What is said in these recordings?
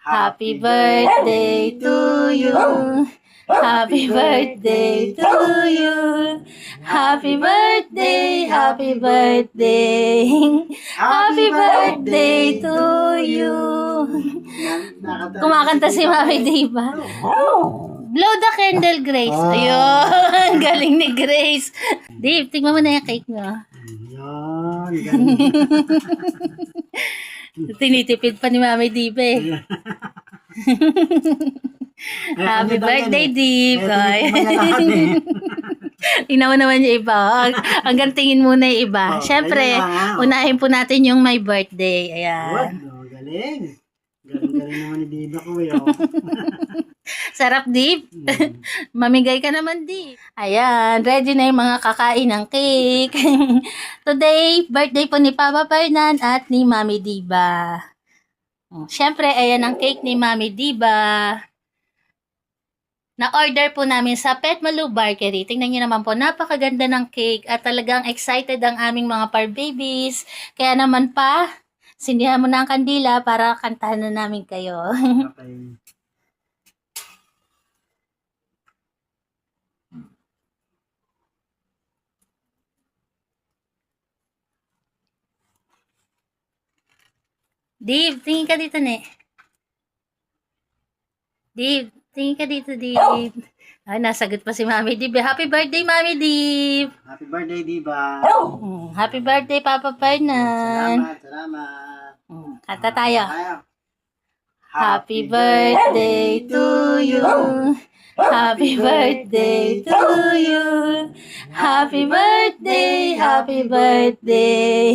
Happy birthday to you. Happy birthday to you. Happy birthday, happy birthday. Happy birthday to you. Kumakanta si Mami, diba? Blow the candle, Grace. Ayun, galing ni Grace. Dave, tingnan mo na yung cake mo. Ayan, galing. Tinitipid pa ni Mami Diba eh. Happy birthday, Deep. Inawa naman yung iba. Hanggang tingin muna yung iba. Siyempre, unahin po natin yung my birthday. Ayan. Galing. Galing naman ni Diba ko yun. Sarap, Deep. Mamigay ka naman, Deep. Ayan, ready na yung mga kakain ng cake. Today, birthday po ni Papa Fernan at ni Mami Diba. Siyempre, ayan ang cake ni Mami Diba. Na-order po namin sa Pet Malu Bakery. Tingnan niyo naman po, napakaganda ng cake at talagang excited ang aming mga par babies. Kaya naman pa, sindihan mo na ang kandila para kantahan na namin kayo. Okay. Dave, tingin ka dito, ne. Dave, tingin ka dito, Dave. Ay, nasagot pa si Mami Dave. Happy birthday, Mami Dave. Happy birthday, Diba. Happy birthday, Papa Fernan. Salamat. Kanta tayo. Tayo. Happy birthday to you. Happy birthday to you. Happy birthday, happy birthday.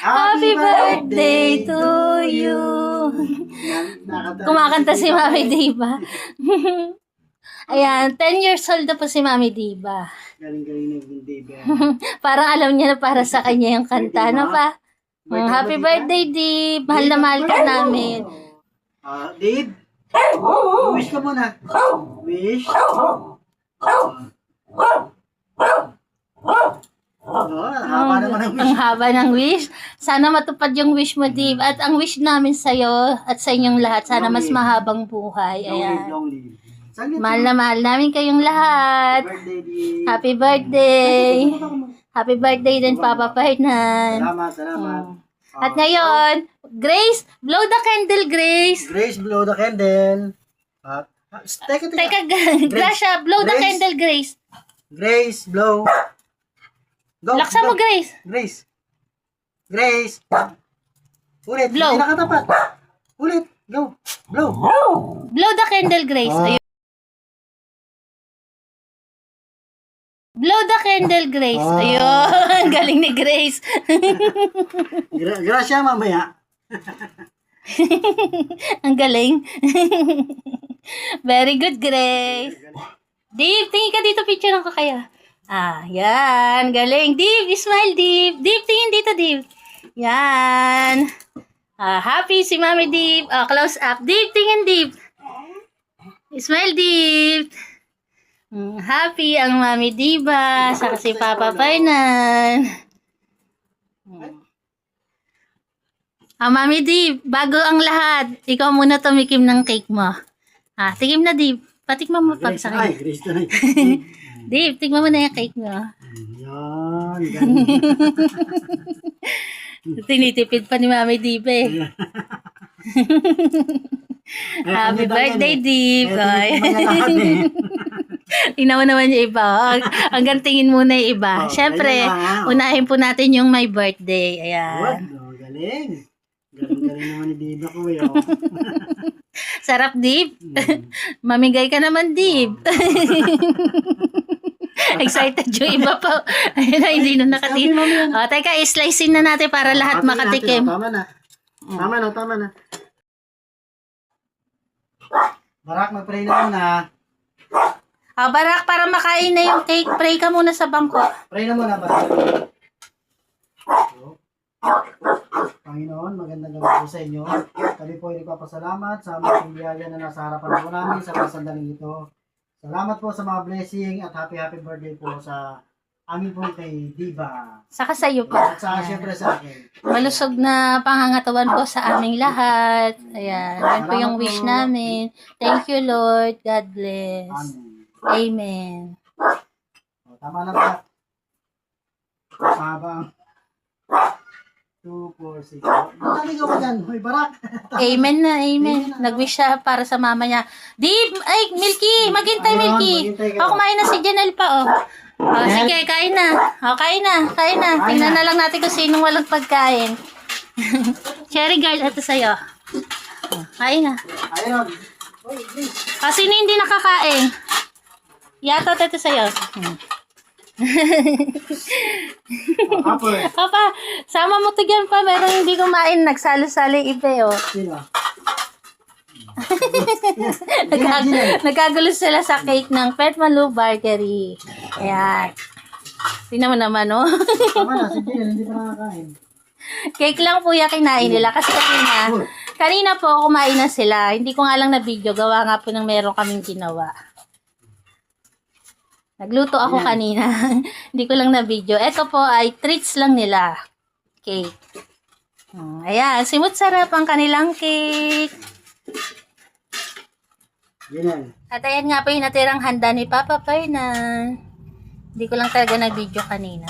Happy birthday to you. Kumakanta si Mami Diba. Ayan, 10 years old na po si Mami Diba. Galing-galing na yung Diba. Parang alam niya na para sa kanya yung kanta. Ano pa? Happy birthday, Dib. Mahal na mahal ka namin. Dib, wish ka muna. Wish. Haba naman ang wish. Ang haba ng wish. Sana matupad yung wish mo, Dib. At ang wish namin sa'yo at sa inyong lahat, sana mas mahabang buhay. Ayan. Long live. Saglit. Mahal na mahal namin kayong lahat. Birthday, Dib. Happy birthday. Happy birthday din, Papa Fernan. Salamat. At ngayon, Grace, blow the candle, Grace. Grace, blow the candle. Teka. Gracia, blow the Grace. candle, Grace. Grace, blow. Go. Laksan mo, go. Grace. Grace. Ulit. Blow. Hindi nakatapat. Ulit. Go. Blow. Blow the candle, Grace. Ayun. Blow the candle, Grace. Ayun. Galing ni Grace. Gracia mamaya. Ang galing. Very good, Grace. Dave, tingin ka dito. Picture ko kaya. Yan. Galing. Dave, smile, Dave. Dave, tingin dito, Dave. Yan. Happy si Mami Dave. Close up. Dave, tingin, Dave. Smile, Dave. Happy ang Mami Diba. Saka si Papa Fernan. Mami Dave, bago ang lahat, ikaw muna tumikim ng cake mo. Tikim na, Dave. Patikman mo pa sa kanya. Grace na. Dave, tigman mo na yung cake mo. Yan. Tinitipid pa ni Mami Diba eh. Happy birthday, Dave. Inawa naman yung iba. Hanggang tingin muna yung iba. Siyempre, unahin po natin yung my birthday. Ayan. Galing. Galing naman ni Diba ko yun. Sarap, Dave. Mamigay ka naman, Dave. Excited yung iba pa. Ayun na, hindi na nakatim. Teka, i-slicein na natin para lahat makatikim. Tama na. Barak, mag-pray na muna. Barak, para makain na yung cake, pray ka muna sa bangko. Pray na muna, Barak. Panginoon, magandang gabi po sa inyo. Kami po ay nagpapasalamat sa mga biyaya na nasa harapan po namin sa mga sandaling ito. Salamat po sa mga blessing at happy birthday po sa Amin po kay Diva. Saka sa iyo pa. At saka Ayan. syempre sa akin. Malusog na pangangatawan po sa aming lahat. Ayan. Yan po yung wish namin. Thank you, Lord. God bless. Amen. Amen. O, tama na ba? Habang 2, 4, 6. Naligaw ka dyan. Hoy, Barak. Amen na, amen. Nag-wish siya para sa mama niya. Dib! Ay, Milky! Maghintay, Ayun, Milky! maghintay ka. O, kumain na si Janelle pa, oh. O, sige, kain na. O, kain na, kain na. Kain Tingnan na. na lang natin kung sinong walang pagkain. Cherry girl, ito sa'yo. O, kain na. Ayun. Hoy, please. Sino hindi nakakain? Yatot, ito sa'yo. Apple. Papa, sama mo to dyan pa. Meron hindi kumain. Nagsalo-salo yung iba, oh. Sino? Ginel. Nagkagulo sila sa cake ng Pet Malu Bakery. Ayan. Tingnan mo naman, oh. Tama na, si Ginel, hindi pa nakakain. Cake lang po yung kinain nila. Kasi kanina po kumain na sila. Hindi ko nga lang na video. Gawa nga po ng meron kaming ginawa. Nagluto ako kanina. Hindi ko lang na video. Ito po ay treats lang nila. Cake. Ayan. Simut sarap ang kanilang cake. Ginel. At ayan nga po yung natirang handa ni Papa Fernan. Hindi ko lang talaga na video kanina.